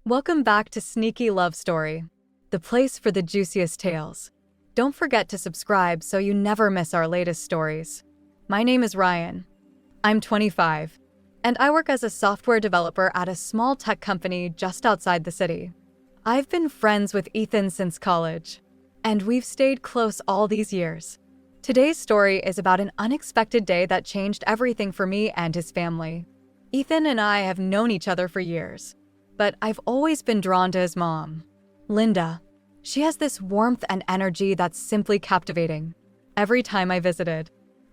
Welcome back to Sneaky Love Story, the place for the juiciest tales. Don't forget to subscribe so you never miss our latest stories. My name is Ryan. I'm 25, and I work as a software developer at a small tech company just outside the city. I've been friends with Ethan since college, and we've stayed close all these years. Today's story is about an unexpected day that changed everything for me and his family. Ethan and I have known each other for years, but I've always been drawn to his mom, Linda. She has this warmth and energy that's simply captivating. Every time I visited,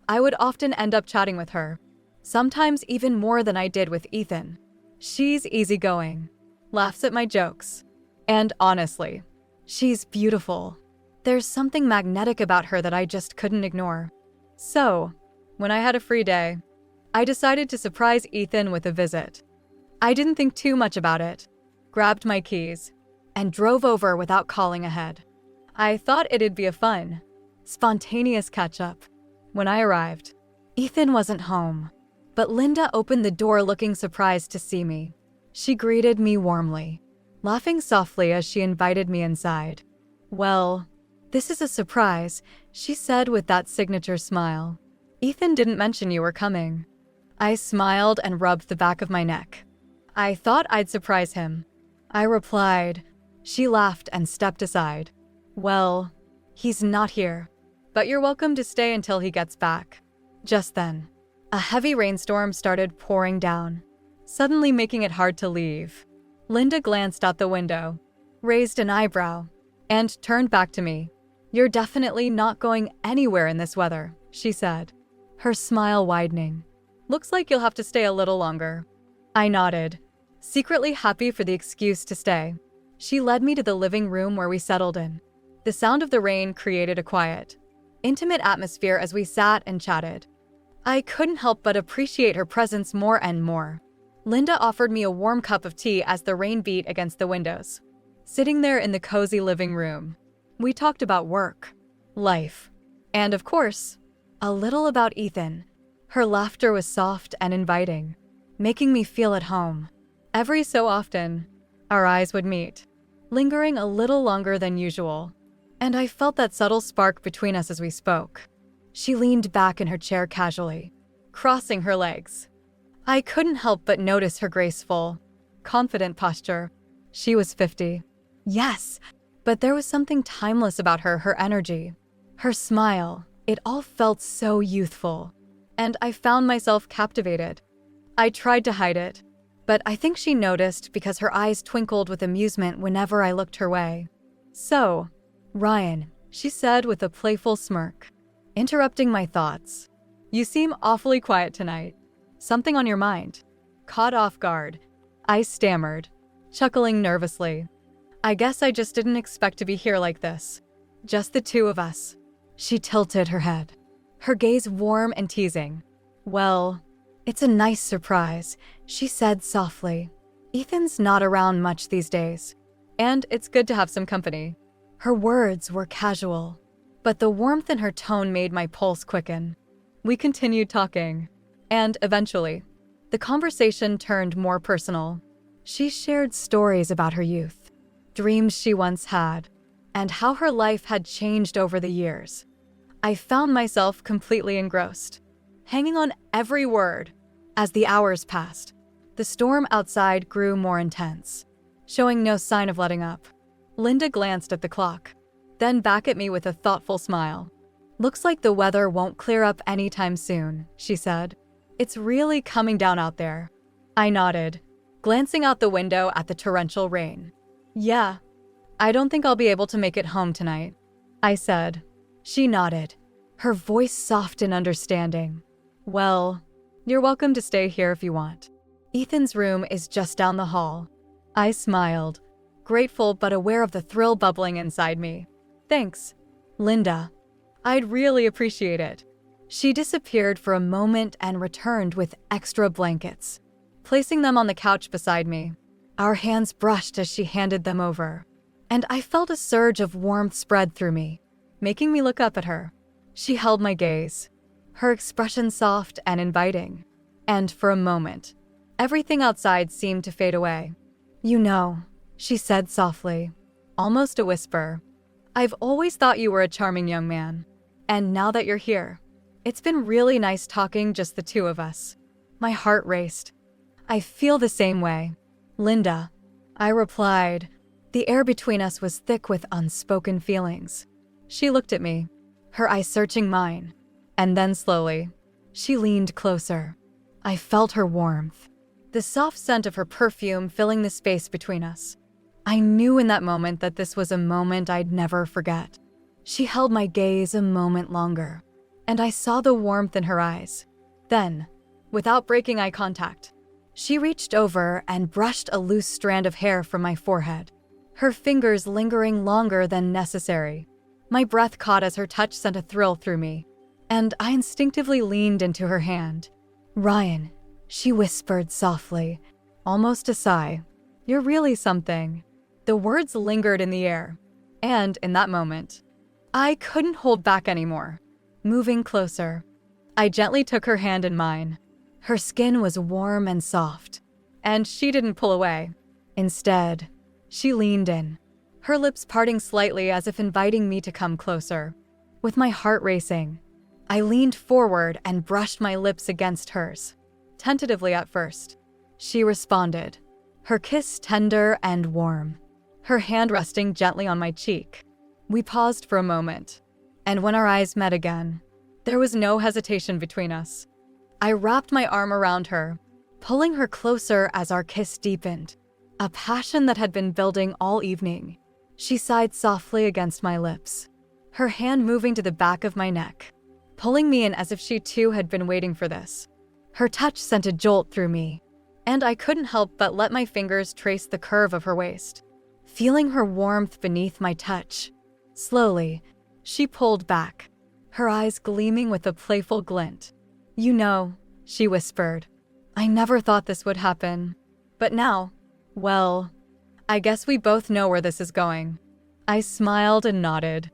I would often end up chatting with her, sometimes even more than I did with Ethan. She's easygoing, laughs at my jokes, and honestly, she's beautiful. There's something magnetic about her that I just couldn't ignore. So, when I had a free day, I decided to surprise Ethan with a visit. I didn't think too much about it, grabbed my keys, and drove over without calling ahead. I thought it'd be a fun, spontaneous catch-up. When I arrived, Ethan wasn't home, but Linda opened the door looking surprised to see me. She greeted me warmly, laughing softly as she invited me inside. "Well, this is a surprise," she said with that signature smile. "Ethan didn't mention you were coming." I smiled and rubbed the back of my neck. "I thought I'd surprise him," I replied. She laughed and stepped aside. "Well, he's not here, but you're welcome to stay until he gets back." Just then, a heavy rainstorm started pouring down, suddenly making it hard to leave. Linda glanced out the window, raised an eyebrow, and turned back to me. "You're definitely not going anywhere in this weather," she said, her smile widening. "Looks like you'll have to stay a little longer." I nodded, secretly happy for the excuse to stay. She led me to the living room where we settled in. The sound of the rain created a quiet, intimate atmosphere as we sat and chatted. I couldn't help but appreciate her presence more and more. Linda offered me a warm cup of tea as the rain beat against the windows. Sitting there in the cozy living room, we talked about work, life, and of course, a little about Ethan. Her laughter was soft and inviting, making me feel at home. Every so often, our eyes would meet, lingering a little longer than usual, and I felt that subtle spark between us as we spoke. She leaned back in her chair casually, crossing her legs. I couldn't help but notice her graceful, confident posture. She was 50. Yes, but there was something timeless about her energy, her smile. It all felt so youthful, and I found myself captivated. I tried to hide it, but I think she noticed because her eyes twinkled with amusement whenever I looked her way. "So, Ryan," she said with a playful smirk, interrupting my thoughts. "You seem awfully quiet tonight. Something on your mind?" Caught off guard, I stammered, chuckling nervously. "I guess I just didn't expect to be here like this. Just the two of us." She tilted her head, her gaze warm and teasing. "Well, it's a nice surprise," she said softly. "Ethan's not around much these days, and it's good to have some company." Her words were casual, but the warmth in her tone made my pulse quicken. We continued talking, and eventually, the conversation turned more personal. She shared stories about her youth, dreams she once had, and how her life had changed over the years. I found myself completely engrossed, hanging on every word. As the hours passed, the storm outside grew more intense, showing no sign of letting up. Linda glanced at the clock, then back at me with a thoughtful smile. "Looks like the weather won't clear up anytime soon," she said. "It's really coming down out there." I nodded, glancing out the window at the torrential rain. "Yeah, I don't think I'll be able to make it home tonight," I said. She nodded, her voice soft and understanding. "Well, you're welcome to stay here if you want. Ethan's room is just down the hall." I smiled, grateful but aware of the thrill bubbling inside me. "Thanks, Linda. I'd really appreciate it." She disappeared for a moment and returned with extra blankets, placing them on the couch beside me. Our hands brushed as she handed them over, and I felt a surge of warmth spread through me, making me look up at her. She held my gaze, her expression soft and inviting, and for a moment, everything outside seemed to fade away. "You know, she said softly, almost a whisper. "I've always thought you were a charming young man. And now that you're here, it's been really nice talking just the two of us." My heart raced. "I feel the same way, Linda," I replied. The air between us was thick with unspoken feelings. She looked at me, her eyes searching mine, and then slowly, she leaned closer. I felt her warmth, the soft scent of her perfume filling the space between us. I knew in that moment that this was a moment I'd never forget. She held my gaze a moment longer, and I saw the warmth in her eyes. Then, without breaking eye contact, she reached over and brushed a loose strand of hair from my forehead, her fingers lingering longer than necessary. My breath caught as her touch sent a thrill through me, and I instinctively leaned into her hand. "Ryan," she whispered softly, almost a sigh, "you're really something." The words lingered in the air, and in that moment, I couldn't hold back anymore. Moving closer, I gently took her hand in mine. Her skin was warm and soft, and she didn't pull away. Instead, she leaned in, her lips parting slightly as if inviting me to come closer. With my heart racing, I leaned forward and brushed my lips against hers. Tentatively at first, she responded, her kiss tender and warm, her hand resting gently on my cheek. We paused for a moment, and when our eyes met again, there was no hesitation between us. I wrapped my arm around her, pulling her closer as our kiss deepened, a passion that had been building all evening. She sighed softly against my lips, her hand moving to the back of my neck, pulling me in as if she too had been waiting for this. Her touch sent a jolt through me, and I couldn't help but let my fingers trace the curve of her waist, feeling her warmth beneath my touch. Slowly, she pulled back, her eyes gleaming with a playful glint. "You know," she whispered, "I never thought this would happen. But now, well, I guess we both know where this is going." I smiled and nodded.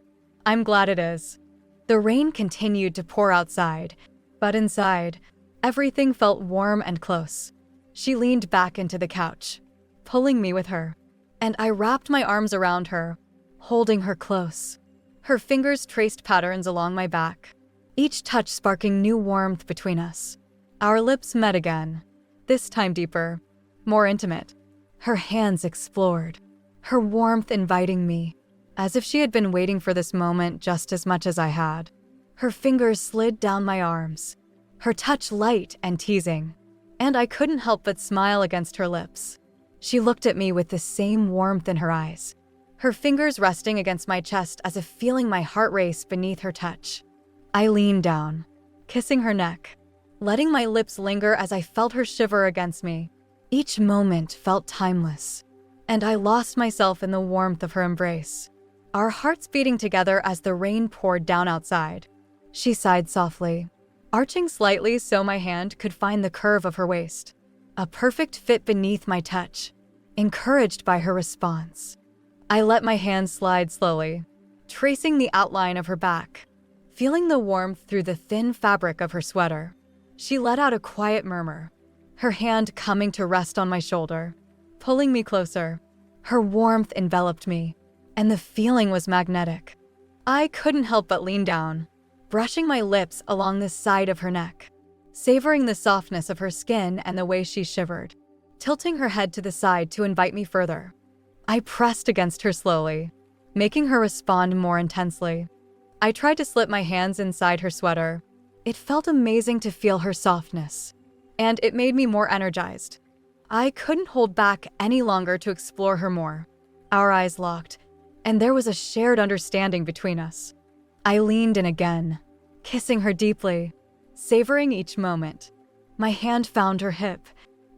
"I'm glad it is." The rain continued to pour outside, but inside, everything felt warm and close. She leaned back into the couch, pulling me with her, and I wrapped my arms around her, holding her close. Her fingers traced patterns along my back, each touch sparking new warmth between us. Our lips met again, this time deeper, more intimate. Her hands explored, her warmth inviting me, as if she had been waiting for this moment just as much as I had. Her fingers slid down my arms, her touch light and teasing, and I couldn't help but smile against her lips. She looked at me with the same warmth in her eyes, her fingers resting against my chest as if feeling my heart race beneath her touch. I leaned down, kissing her neck, letting my lips linger as I felt her shiver against me. Each moment felt timeless, and I lost myself in the warmth of her embrace, our hearts beating together as the rain poured down outside. She sighed softly, arching slightly so my hand could find the curve of her waist, a perfect fit beneath my touch. Encouraged by her response, I let my hand slide slowly, tracing the outline of her back, feeling the warmth through the thin fabric of her sweater. She let out a quiet murmur, her hand coming to rest on my shoulder, pulling me closer. Her warmth enveloped me, and the feeling was magnetic. I couldn't help but lean down, brushing my lips along the side of her neck, savoring the softness of her skin and the way she shivered, tilting her head to the side to invite me further. I pressed against her slowly, making her respond more intensely. I tried to slip my hands inside her sweater. It felt amazing to feel her softness, and it made me more energized. I couldn't hold back any longer to explore her more. Our eyes locked, and there was a shared understanding between us. I leaned in again, kissing her deeply, savoring each moment. My hand found her hip,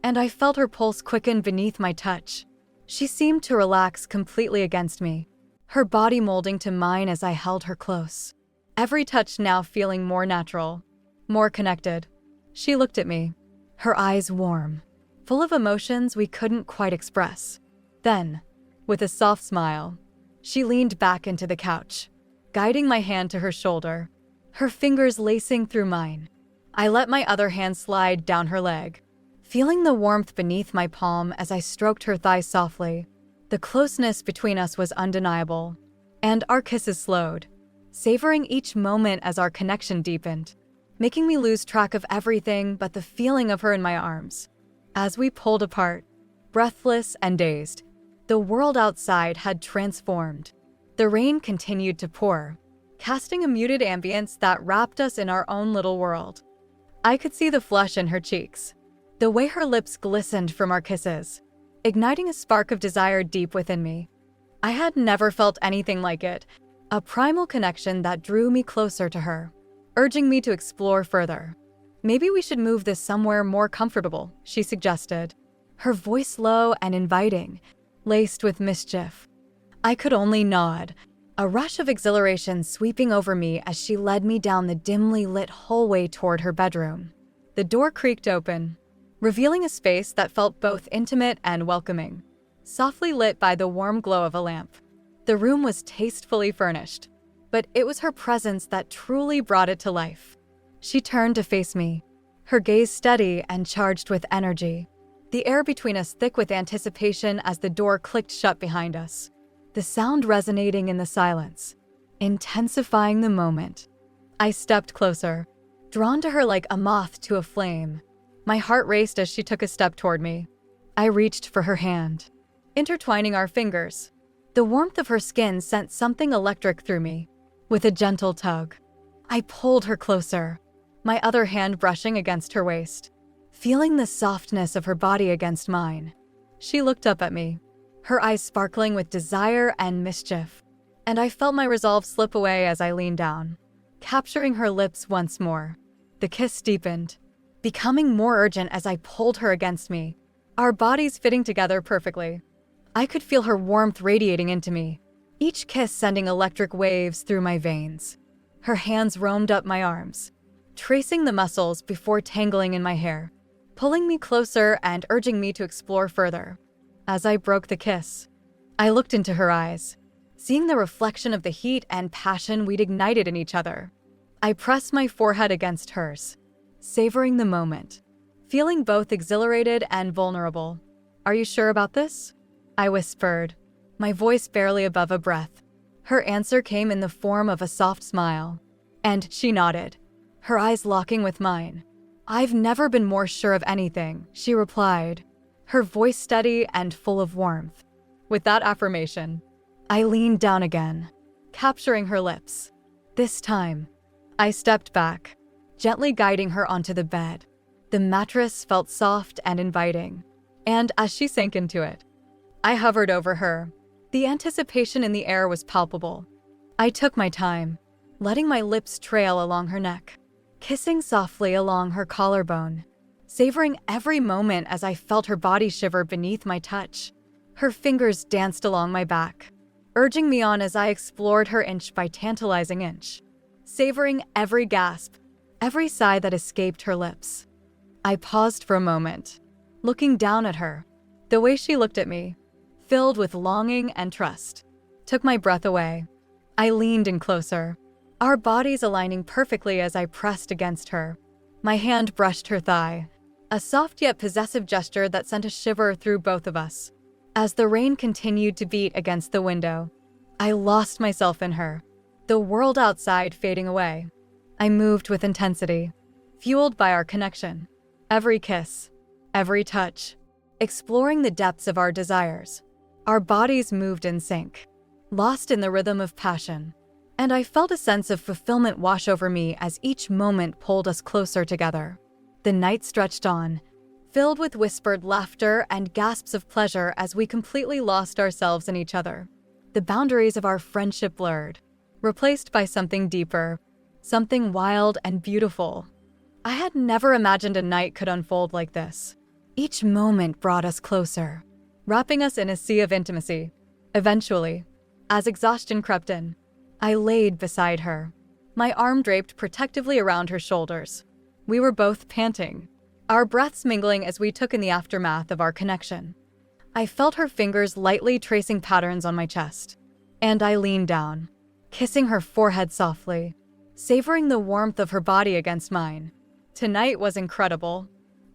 and I felt her pulse quicken beneath my touch. She seemed to relax completely against me, her body molding to mine as I held her close. Every touch now feeling more natural, more connected. She looked at me, her eyes warm, full of emotions we couldn't quite express. Then, with a soft smile, she leaned back into the couch, guiding my hand to her shoulder, her fingers lacing through mine. I let my other hand slide down her leg, feeling the warmth beneath my palm as I stroked her thigh softly. The closeness between us was undeniable, and our kisses slowed, savoring each moment as our connection deepened, making me lose track of everything but the feeling of her in my arms. As we pulled apart, breathless and dazed, the world outside had transformed. The rain continued to pour, casting a muted ambience that wrapped us in our own little world. I could see the flush in her cheeks, the way her lips glistened from our kisses, igniting a spark of desire deep within me. I had never felt anything like it, a primal connection that drew me closer to her, urging me to explore further. "Maybe we should move this somewhere more comfortable," she suggested, her voice low and inviting, laced with mischief. I could only nod, a rush of exhilaration sweeping over me as she led me down the dimly lit hallway toward her bedroom. The door creaked open, revealing a space that felt both intimate and welcoming, softly lit by the warm glow of a lamp. The room was tastefully furnished, but it was her presence that truly brought it to life. She turned to face me, her gaze steady and charged with energy, the air between us thick with anticipation as the door clicked shut behind us, the sound resonating in the silence, intensifying the moment. I stepped closer, drawn to her like a moth to a flame. My heart raced as she took a step toward me. I reached for her hand, intertwining our fingers. The warmth of her skin sent something electric through me. With a gentle tug, I pulled her closer, my other hand brushing against her waist, feeling the softness of her body against mine. She looked up at me, her eyes sparkling with desire and mischief, and I felt my resolve slip away as I leaned down, capturing her lips once more. The kiss deepened, becoming more urgent as I pulled her against me, our bodies fitting together perfectly. I could feel her warmth radiating into me, each kiss sending electric waves through my veins. Her hands roamed up my arms, tracing the muscles before tangling in my hair, pulling me closer and urging me to explore further. As I broke the kiss, I looked into her eyes, seeing the reflection of the heat and passion we'd ignited in each other. I pressed my forehead against hers, savoring the moment, feeling both exhilarated and vulnerable. "Are you sure about this?" I whispered, my voice barely above a breath. Her answer came in the form of a soft smile, and she nodded, her eyes locking with mine. "I've never been more sure of anything," she replied, her voice steady and full of warmth. With that affirmation, I leaned down again, capturing her lips. This time, I stepped back, gently guiding her onto the bed. The mattress felt soft and inviting, and as she sank into it, I hovered over her. The anticipation in the air was palpable. I took my time, letting my lips trail along her neck, kissing softly along her collarbone, savoring every moment as I felt her body shiver beneath my touch. Her fingers danced along my back, urging me on as I explored her inch by tantalizing inch, savoring every gasp, every sigh that escaped her lips. I paused for a moment, looking down at her. The way she looked at me, filled with longing and trust, took my breath away. I leaned in closer, our bodies aligning perfectly as I pressed against her. My hand brushed her thigh, a soft yet possessive gesture that sent a shiver through both of us. As the rain continued to beat against the window, I lost myself in her, the world outside fading away. I moved with intensity, fueled by our connection. Every kiss, every touch, exploring the depths of our desires. Our bodies moved in sync, lost in the rhythm of passion, and I felt a sense of fulfillment wash over me as each moment pulled us closer together. The night stretched on, filled with whispered laughter and gasps of pleasure as we completely lost ourselves in each other. The boundaries of our friendship blurred, replaced by something deeper, something wild and beautiful. I had never imagined a night could unfold like this. Each moment brought us closer, wrapping us in a sea of intimacy. Eventually, as exhaustion crept in, I laid beside her, my arm draped protectively around her shoulders. We were both panting, our breaths mingling as we took in the aftermath of our connection. I felt her fingers lightly tracing patterns on my chest, and I leaned down, kissing her forehead softly, savoring the warmth of her body against mine. "Tonight was incredible,"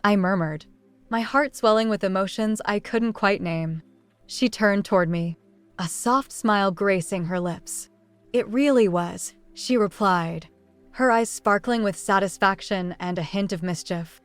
I murmured, my heart swelling with emotions I couldn't quite name. She turned toward me, a soft smile gracing her lips. "It really was," she replied, her eyes sparkling with satisfaction and a hint of mischief.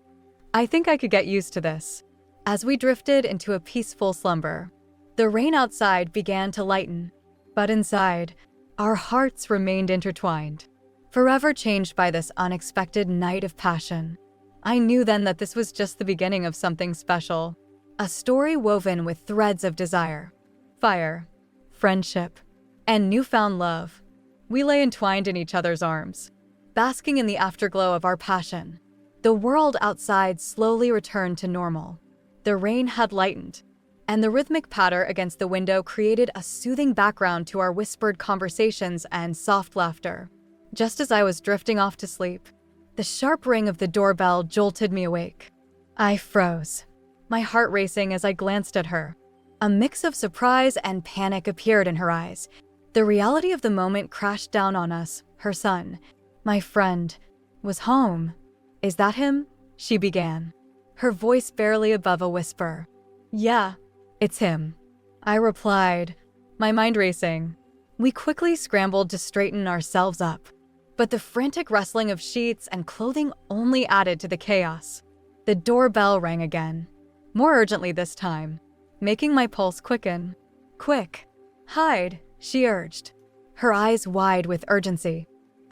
I think I could get used to this. As we drifted into a peaceful slumber, the rain outside began to lighten, but inside, our hearts remained intertwined, forever changed by this unexpected night of passion. I knew then that this was just the beginning of something special, a story woven with threads of desire, fire, friendship, and newfound love. We lay entwined in each other's arms, basking in the afterglow of our passion. The world outside slowly returned to normal. The rain had lightened, and the rhythmic patter against the window created a soothing background to our whispered conversations and soft laughter. Just as I was drifting off to sleep, the sharp ring of the doorbell jolted me awake. I froze, my heart racing as I glanced at her. A mix of surprise and panic appeared in her eyes. The reality of the moment crashed down on us. Her son, my friend, was home. "Is that him?" she began, her voice barely above a whisper. "Yeah, it's him," I replied, my mind racing. We quickly scrambled to straighten ourselves up, but the frantic rustling of sheets and clothing only added to the chaos. The doorbell rang again, more urgently this time, making my pulse quicken. "Quick, hide," she urged, her eyes wide with urgency.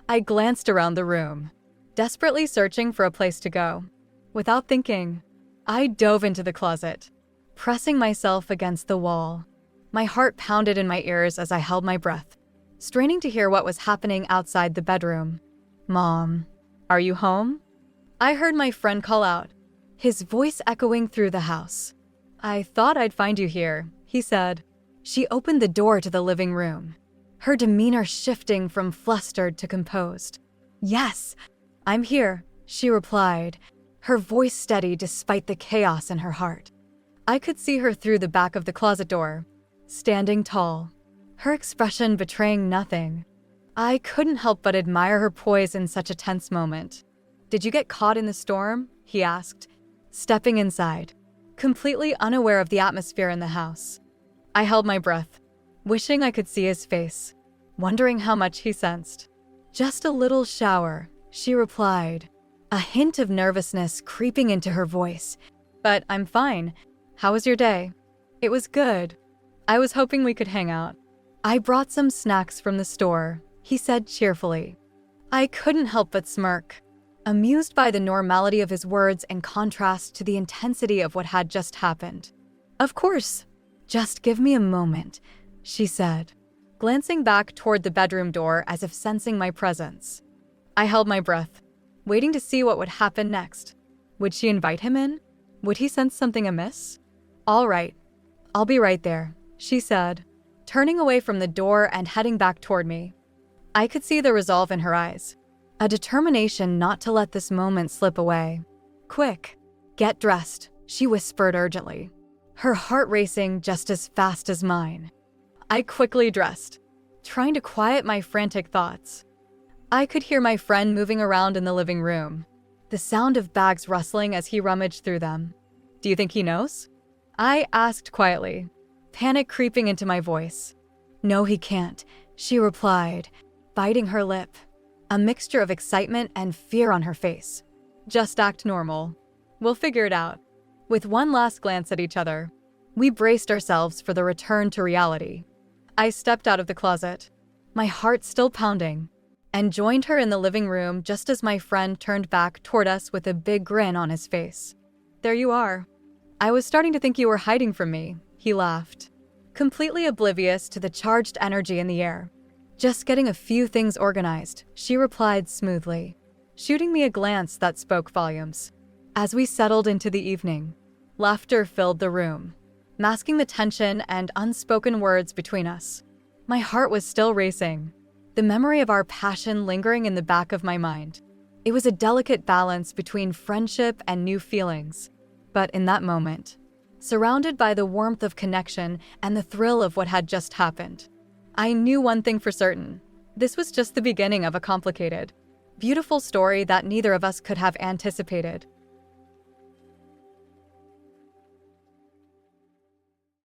I glanced around the room, desperately searching for a place to go. Without thinking, I dove into the closet, pressing myself against the wall. My heart pounded in my ears as I held my breath, straining to hear what was happening outside the bedroom. "Mom, are you home?" I heard my friend call out, his voice echoing through the house. "I thought I'd find you here," he said. She opened the door to the living room, her demeanor shifting from flustered to composed. "Yes, I'm here," she replied, her voice steady despite the chaos in her heart. I could see her through the back of the closet door, standing tall, her expression betraying nothing. I couldn't help but admire her poise in such a tense moment. "Did you get caught in the storm?" he asked, stepping inside, completely unaware of the atmosphere in the house. I held my breath, wishing I could see his face, wondering how much he sensed. "Just a little shower," she replied, a hint of nervousness creeping into her voice. "But I'm fine. How was your day?" "It was good. I was hoping we could hang out." "I brought some snacks from the store," he said cheerfully. I couldn't help but smirk, amused by the normality of his words in contrast to the intensity of what had just happened. "Of course. Just give me a moment," she said, glancing back toward the bedroom door as if sensing my presence. I held my breath, waiting to see what would happen next. Would she invite him in? Would he sense something amiss? "All right, I'll be right there," she said, turning away from the door and heading back toward me. I could see the resolve in her eyes, a determination not to let this moment slip away. "Quick, get dressed," she whispered urgently, her heart racing just as fast as mine. I quickly dressed, trying to quiet my frantic thoughts. I could hear my friend moving around in the living room, the sound of bags rustling as he rummaged through them. "Do you think he knows?" I asked quietly, panic creeping into my voice. "No, he can't," she replied, biting her lip, a mixture of excitement and fear on her face. "Just act normal. We'll figure it out." With one last glance at each other, we braced ourselves for the return to reality. I stepped out of the closet, my heart still pounding, and joined her in the living room just as my friend turned back toward us with a big grin on his face. "There you are. I was starting to think you were hiding from me," he laughed, completely oblivious to the charged energy in the air. "Just getting a few things organized," she replied smoothly, shooting me a glance that spoke volumes. As we settled into the evening, laughter filled the room, masking the tension and unspoken words between us. My heart was still racing, the memory of our passion lingering in the back of my mind. It was a delicate balance between friendship and new feelings. But in that moment, surrounded by the warmth of connection and the thrill of what had just happened, I knew one thing for certain. This was just the beginning of a complicated, beautiful story that neither of us could have anticipated.